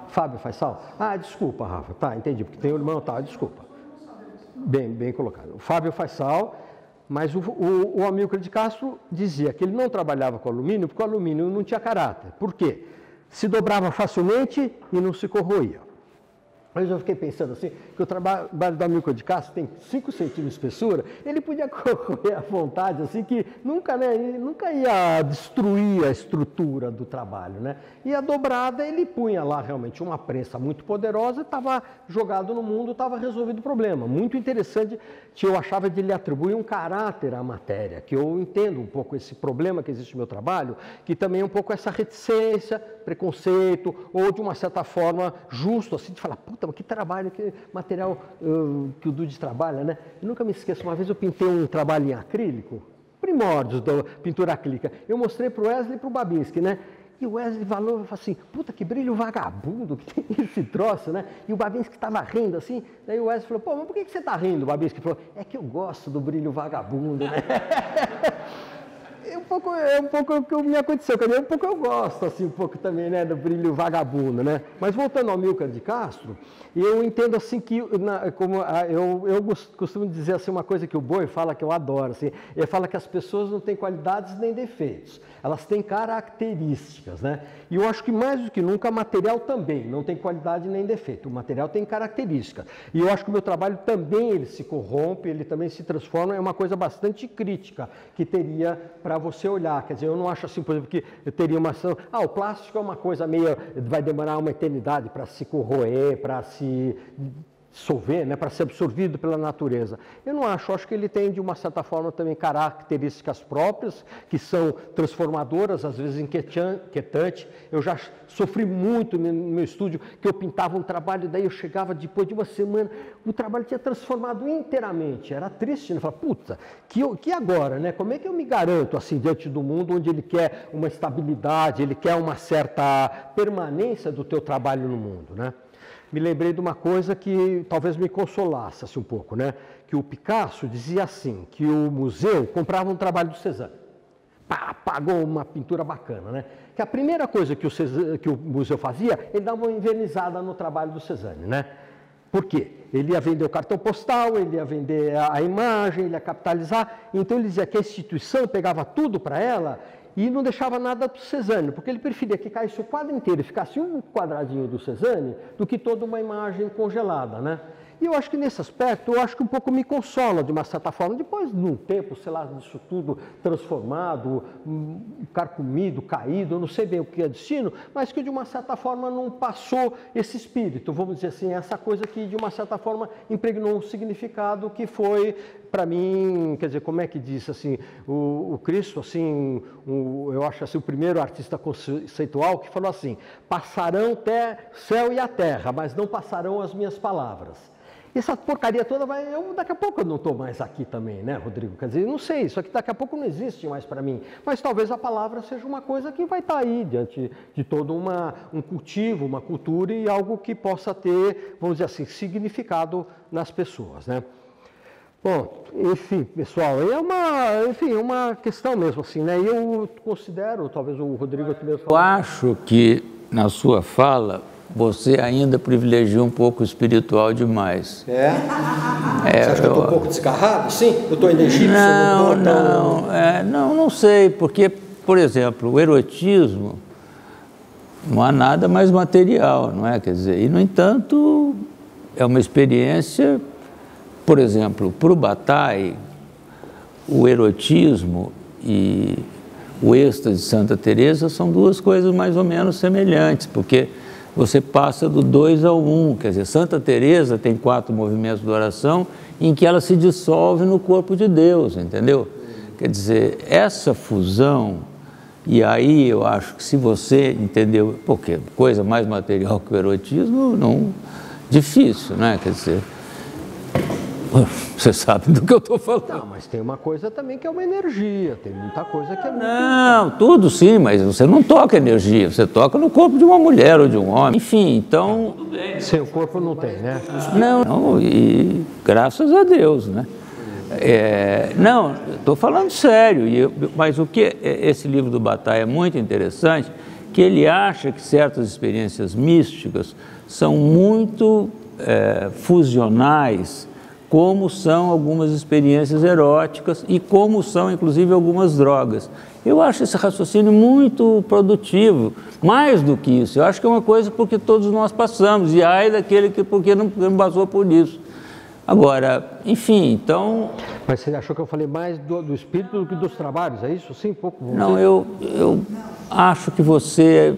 Fábio Faisal? Ah, desculpa, Rafa. Tá, entendi, porque tem o irmão, tá, desculpa. Bem colocado. O Fábio Faisal... Mas o Amílcar de Castro dizia que ele não trabalhava com alumínio porque o alumínio não tinha caráter. Por quê? Se dobrava facilmente e não se corroía. Mas eu fiquei pensando assim, que o trabalho do Amílcar de Castro tem 5 centímetros de espessura, ele podia correr à vontade, assim, que nunca ia destruir a estrutura do trabalho, né? E a dobrada, ele punha lá realmente uma prensa muito poderosa, estava jogado no mundo, estava resolvido o problema. Muito interessante, que eu achava de ele atribuir um caráter à matéria, que eu entendo um pouco esse problema que existe no meu trabalho, que também é um pouco essa reticência, preconceito, ou de uma certa forma justo, assim, de falar, puta, mas que trabalho, que material que o Dude trabalha, né? Eu nunca me esqueço, uma vez eu pintei um trabalho em acrílico, primórdios da pintura acrílica, eu mostrei para o Wesley e para o Babinski, né? E o Wesley falou assim, puta, que brilho vagabundo, que tem esse troço, né? E o Babinski estava rindo assim, daí o Wesley falou, pô, mas por que você está rindo? O Babinski falou, é que eu gosto do brilho vagabundo, né? É um pouco o que me aconteceu, quer dizer, um pouco eu gosto, assim, um pouco também, né, do brilho vagabundo, né? Mas voltando ao Amílcar de Castro, eu entendo assim que, eu costumo dizer assim uma coisa que o Boi fala que eu adoro, assim, ele fala que as pessoas não têm qualidades nem defeitos, elas têm características, né? E eu acho que mais do que nunca, material também não tem qualidade nem defeito, o material tem características. E eu acho que o meu trabalho também, ele se corrompe, ele também se transforma, é uma coisa bastante crítica que teria para você olhar, quer dizer, eu não acho assim, por exemplo, que eu teria uma ação, o plástico é uma coisa meio, vai demorar uma eternidade para se corroer, para se dissolver, né, para ser absorvido pela natureza. Eu não acho, acho que ele tem de uma certa forma também características próprias, que são transformadoras, às vezes inquietantes. Eu já sofri muito no meu estúdio, que eu pintava um trabalho, daí eu chegava depois de uma semana, o trabalho tinha transformado inteiramente, era triste, né? Falava, puta, que agora, né? Como é que eu me garanto assim diante do mundo onde ele quer uma estabilidade, ele quer uma certa permanência do teu trabalho no mundo, né? Me lembrei de uma coisa que talvez me consolasse assim, um pouco, né? Que o Picasso dizia assim, que o museu comprava um trabalho do Cézanne. Pagou uma pintura bacana, né? Que a primeira coisa que o museu fazia, ele dava uma envernizada no trabalho do Cézanne, né? Por quê? Ele ia vender o cartão postal, ele ia vender a imagem, ele ia capitalizar. Então ele dizia que a instituição pegava tudo para ela e não deixava nada para o Cézanne, porque ele preferia que caísse o quadro inteiro e ficasse um quadradinho do Cézanne do que toda uma imagem congelada, né? E eu acho que nesse aspecto, eu acho que um pouco me consola de uma certa forma. Depois, num tempo, sei lá, disso tudo transformado, carcomido, caído, eu não sei bem o que é destino, mas que de uma certa forma não passou esse espírito, vamos dizer assim, essa coisa que de uma certa forma impregnou um significado que foi, para mim, quer dizer, como é que disse assim, o Cristo, assim, eu acho assim, o primeiro artista conceitual que falou assim, passarão até céu e a terra, mas não passarão as minhas palavras. Essa porcaria toda daqui a pouco eu não estou mais aqui também, né, Rodrigo? Quer dizer, não sei, isso aqui daqui a pouco não existe mais para mim, mas talvez a palavra seja uma coisa que vai estar aí diante de todo um cultivo, uma cultura e algo que possa ter, vamos dizer assim, significado nas pessoas, né? Bom, enfim, pessoal, é uma questão mesmo assim, né? Eu considero, talvez o Rodrigo também falou. Eu acho que na sua fala você ainda privilegia um pouco o espiritual demais. Você acha que eu estou um pouco desgarrado? Sim? Eu estou ainda egípcio? Não sei, porque, por exemplo, o erotismo não há nada mais material, não é? Quer dizer, e no entanto é uma experiência, por exemplo, para o Bataille, o erotismo e o êxtase de Santa Teresa são duas coisas mais ou menos semelhantes, porque você passa do 2 ao 1, quer dizer, Santa Teresa tem 4 movimentos de oração em que ela se dissolve no corpo de Deus, entendeu? Quer dizer, essa fusão, e aí eu acho que se você entendeu, porque coisa mais material que o erotismo, não, difícil, né? Quer dizer, você sabe do que eu estou falando. Não, mas tem uma coisa também que é uma energia, tem muita coisa que é muito... Não, tudo sim, mas você não toca energia, você toca no corpo de uma mulher ou de um homem. Enfim, então... Seu corpo não tem, né? Não, e graças a Deus, né? Não, estou falando sério, mas o que esse livro do Bataille é muito interessante, que ele acha que certas experiências místicas são muito fusionais, como são algumas experiências eróticas e como são, inclusive, algumas drogas. Eu acho esse raciocínio muito produtivo, mais do que isso. Eu acho que é uma coisa porque todos nós passamos, e ai daquele que porque não passou por isso. Agora, enfim, então... Mas você achou que eu falei mais do espírito do que dos trabalhos, é isso? Sim, um pouco. Não, eu acho que você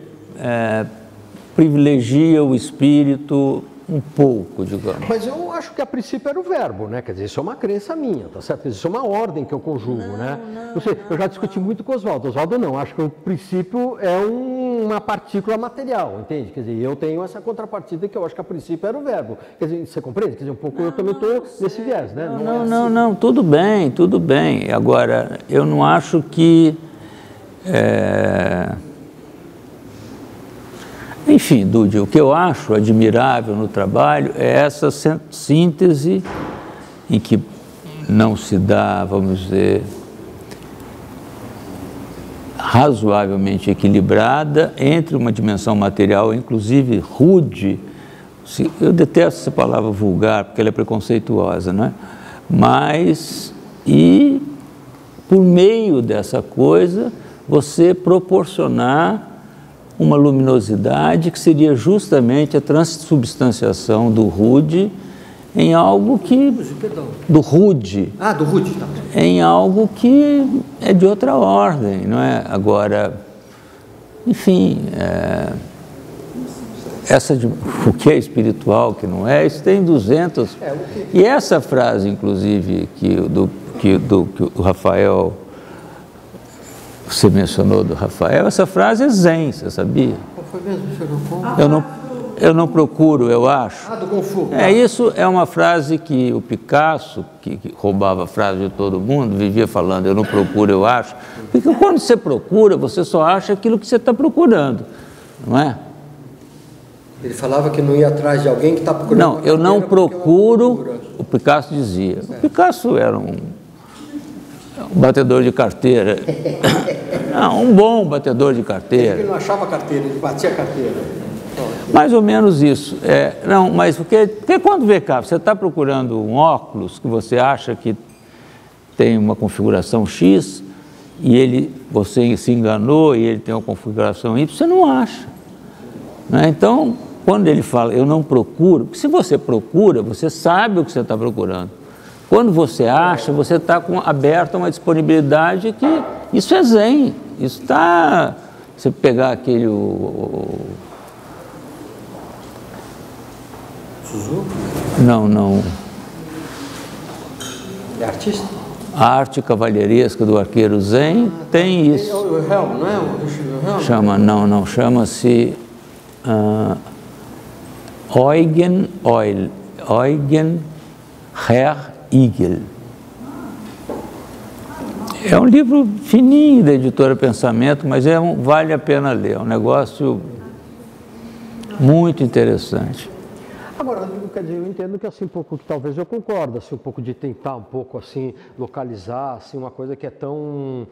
privilegia o espírito um pouco, digamos. Mas eu acho que a princípio era o verbo, né? Quer dizer, isso é uma crença minha, tá certo? Isso é uma ordem que eu conjugo, né? Eu já discuti muito com o Oswaldo. Oswaldo não, acho que o princípio é uma partícula material, entende? Quer dizer, eu tenho essa contrapartida que eu acho que a princípio era o verbo. Quer dizer, você compreende? Quer dizer, um pouco eu também estou nesse viés, né? Não, tudo bem, tudo bem. Agora, eu não acho que... Enfim, Dude, o que eu acho admirável no trabalho é essa síntese em que não se dá, vamos dizer, razoavelmente equilibrada entre uma dimensão material, inclusive rude. Eu detesto essa palavra vulgar, porque ela é preconceituosa, não é? Mas, e por meio dessa coisa, você proporcionar uma luminosidade que seria justamente a transubstanciação do rude em algo que... Do rude. Do rude, tá. Em algo que é de outra ordem, não é? Agora, enfim, o que é espiritual, o que não é, isso tem 200. E essa frase, inclusive, que o Rafael, você mencionou do Rafael, essa frase é zen, você sabia? Qual foi mesmo, senhor? Eu não procuro, eu acho. Ah, do Confucio. Isso é uma frase que o Picasso, que roubava a frase de todo mundo, vivia falando, eu não procuro, eu acho. Porque quando você procura, você só acha aquilo que você está procurando, não é? Ele falava que não ia atrás de alguém que está procurando. Não, eu não procuro, o Picasso dizia. O Picasso era um batedor de carteira. Não, um bom batedor de carteira. Ele não achava carteira, ele batia carteira. Mais ou menos isso. Não, mas porque quando vê cá, você está procurando um óculos que você acha que tem uma configuração X e você se enganou e ele tem uma configuração Y, você não acha. Né? Então, quando ele fala, eu não procuro, porque se você procura, você sabe o que você está procurando. Quando você acha, você está aberto a uma disponibilidade que isso é zen. Isso está... Você pegar aquele... Suzuki? Não. É artista? A arte cavalheiresca do arqueiro zen tem isso. É o Helm, não é? O Helm? Chama-se Eugen Herr Igel. É um livro fininho da editora Pensamento, mas vale a pena ler, é um negócio muito interessante. Agora, quer dizer, eu entendo que assim, um pouco, que talvez eu concordo, assim, um pouco de tentar um pouco assim, localizar assim, uma coisa que é tão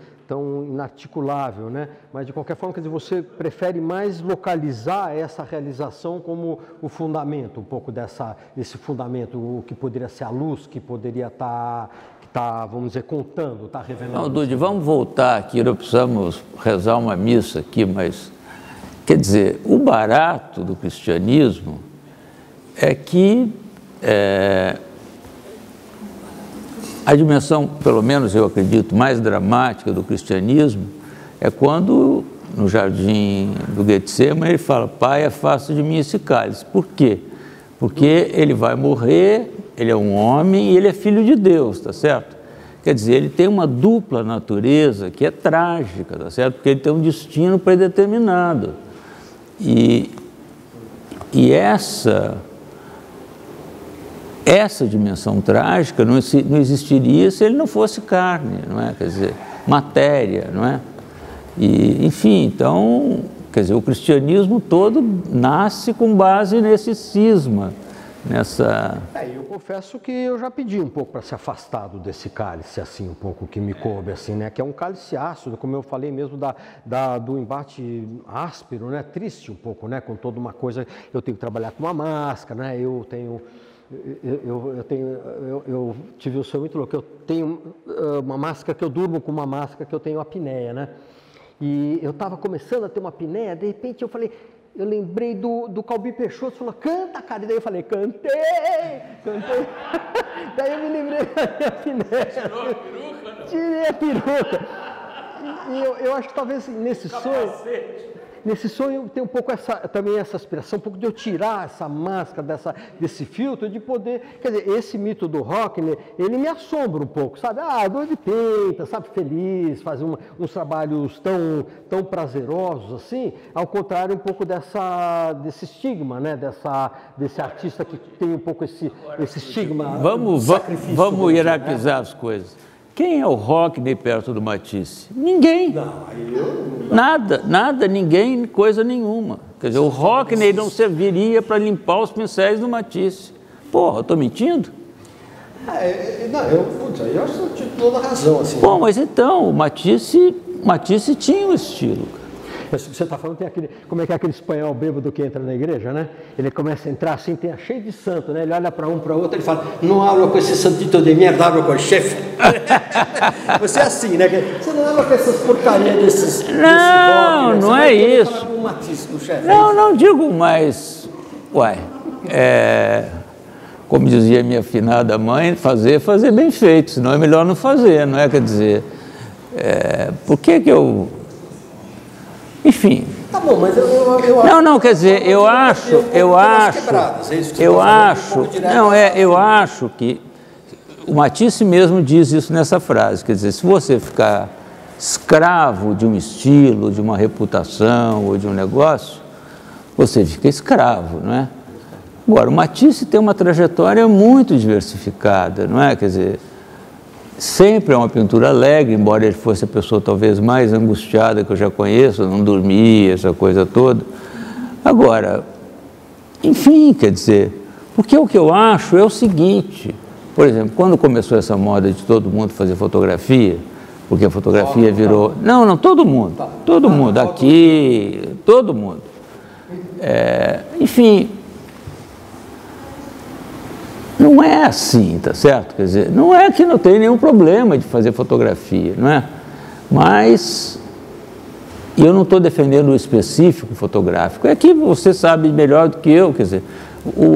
inarticulável, né? Mas de qualquer forma, quer dizer, você prefere mais localizar essa realização como o fundamento, um pouco desse fundamento, o que poderia ser a luz, que poderia estar, vamos dizer, contando, está revelando. Não, Dude, vamos voltar aqui, nós precisamos rezar uma missa aqui, mas, quer dizer, o barato do cristianismo é que a dimensão, pelo menos eu acredito, mais dramática do cristianismo é quando, no jardim do Getsemane, ele fala, Pai, afasta de mim esse cálice. Por quê? Porque ele vai morrer, ele é um homem e ele é filho de Deus, tá certo? Quer dizer, ele tem uma dupla natureza que é trágica, tá certo? Porque ele tem um destino predeterminado. E essa dimensão trágica não existiria se ele não fosse carne, não é? Quer dizer, matéria, não é? E, enfim, então, quer dizer, o cristianismo todo nasce com base nesse cisma, nessa... Eu confesso que eu já pedi um pouco para ser afastado desse cálice, assim, um pouco que me coube, assim, né? Que é um cálice ácido, como eu falei mesmo do embate áspero, né? Triste um pouco, né? Com toda uma coisa, eu tenho que trabalhar com uma máscara, né? Eu tive um sonho muito louco, eu tenho uma máscara que eu durmo com uma máscara que eu tenho apneia, né? E eu estava começando a ter uma apneia, de repente eu lembrei do Calbi Peixoto, falou, canta, cara, e daí eu falei, cantei, daí eu me lembrei da minha apneia. Tirou a peruca? Não? Tirei a peruca. E eu acho que talvez nesse sonho tem um pouco também essa aspiração, um pouco de eu tirar essa máscara, desse filtro, de poder... Quer dizer, esse mito do rock, ele me assombra um pouco, sabe? Dor de peita, sabe? Feliz, fazer uns trabalhos tão prazerosos assim, ao contrário um pouco desse estigma, né? Desse artista que tem um pouco esse estigma. Vamos hierarquizar as coisas. Quem é o Rockney perto do Matisse? Ninguém. Não, Nada, ninguém, coisa nenhuma. Quer dizer, o Rockney não serviria para limpar os pincéis do Matisse. Porra, eu estou mentindo? Eu acho que eu tive toda a razão, assim. Bom, mas então, o Matisse tinha um estilo. Você está falando, tem aquele, como é que é aquele espanhol bêbado que entra na igreja, né? Ele começa a entrar assim, tem cheio de santo, né? Ele olha para um, para outro, ele fala, não habla com esse santito de merda, habla com o chefe. Você é assim, né? Você não habla com essas porcarias desses Não, rock, né? Não é isso. Falar com o Matisse, com o chefe. Não digo mais, como dizia minha afinada mãe, fazer bem feito, senão é melhor não fazer, não é? Quer dizer, por que eu... Enfim, Tá bom, mas eu Não, quer dizer, eu acho que o Matisse mesmo diz isso nessa frase, quer dizer, se você ficar escravo de um estilo, de uma reputação ou de um negócio, você fica escravo, não é? Agora, o Matisse tem uma trajetória muito diversificada, não é? Quer dizer, sempre é uma pintura alegre, embora ele fosse a pessoa talvez mais angustiada que eu já conheço, não dormia, essa coisa toda. Agora, enfim, quer dizer, porque o que eu acho é o seguinte, por exemplo, quando começou essa moda de todo mundo fazer fotografia, porque a fotografia virou... Não, todo mundo, aqui, todo mundo. Enfim, não é assim, tá certo? Quer dizer, não é que não tem nenhum problema de fazer fotografia, não é? Mas eu não estou defendendo o específico fotográfico, é que você sabe melhor do que eu, quer dizer,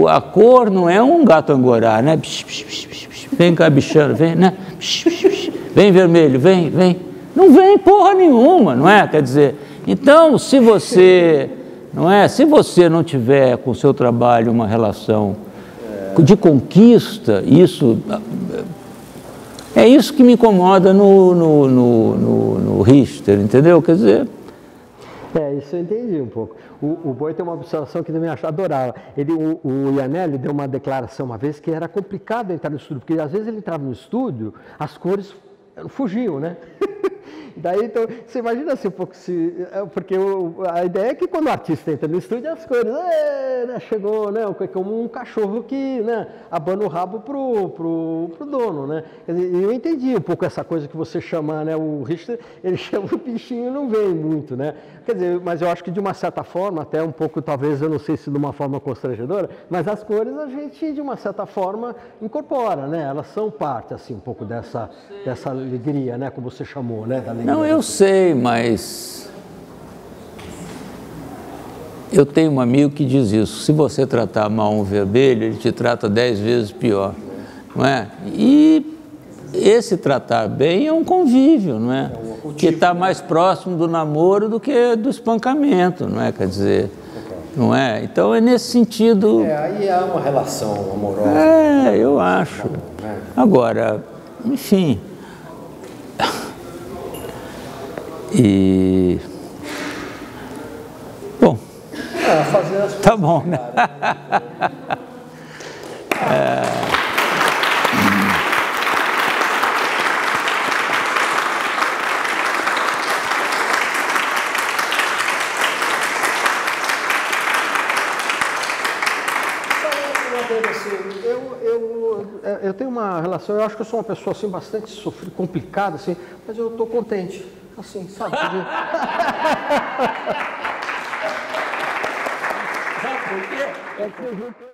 a cor não é um gato angorá, né? Vem cá, bichano, vem, né? Vem vermelho, vem. Não vem porra nenhuma, não é? Quer dizer, então, se você não tiver com o seu trabalho uma relação de conquista, isso que me incomoda no Richter, entendeu? Quer dizer... isso eu entendi um pouco. O Boi tem uma observação que também adorava. O Iannelli deu uma declaração uma vez que era complicado entrar no estúdio, porque às vezes ele entrava no estúdio, as cores fugiam, né? Daí, então, você imagina assim um pouco, porque a ideia é que quando o artista entra no estúdio, as cores, né, chegou, né, como um cachorro que, né, abana o rabo pro dono, né? Quer dizer, eu entendi um pouco essa coisa que você chama, né, o Richter, ele chama o bichinho e não vem muito, né? Quer dizer, mas eu acho que de uma certa forma, até um pouco, talvez, eu não sei se de uma forma constrangedora, mas as cores a gente, de uma certa forma, incorpora, né? Elas são parte, assim, um pouco dessa alegria, né, como você chamou, né, da alegria. Não, eu sei, mas eu tenho um amigo que diz isso, se você tratar mal um vermelho, ele te trata 10 vezes pior, não é? E esse tratar bem é um convívio, não é? Que está mais próximo do namoro do que do espancamento, não é? Quer dizer, não é? Então é nesse sentido... aí há uma relação amorosa. Eu acho. Agora, enfim... Bom, tá bom, né? Eu tenho uma relação, eu acho que eu sou uma pessoa assim bastante sofrida, complicada, assim, mas eu estou contente, assim, sabe? Sabe por quê?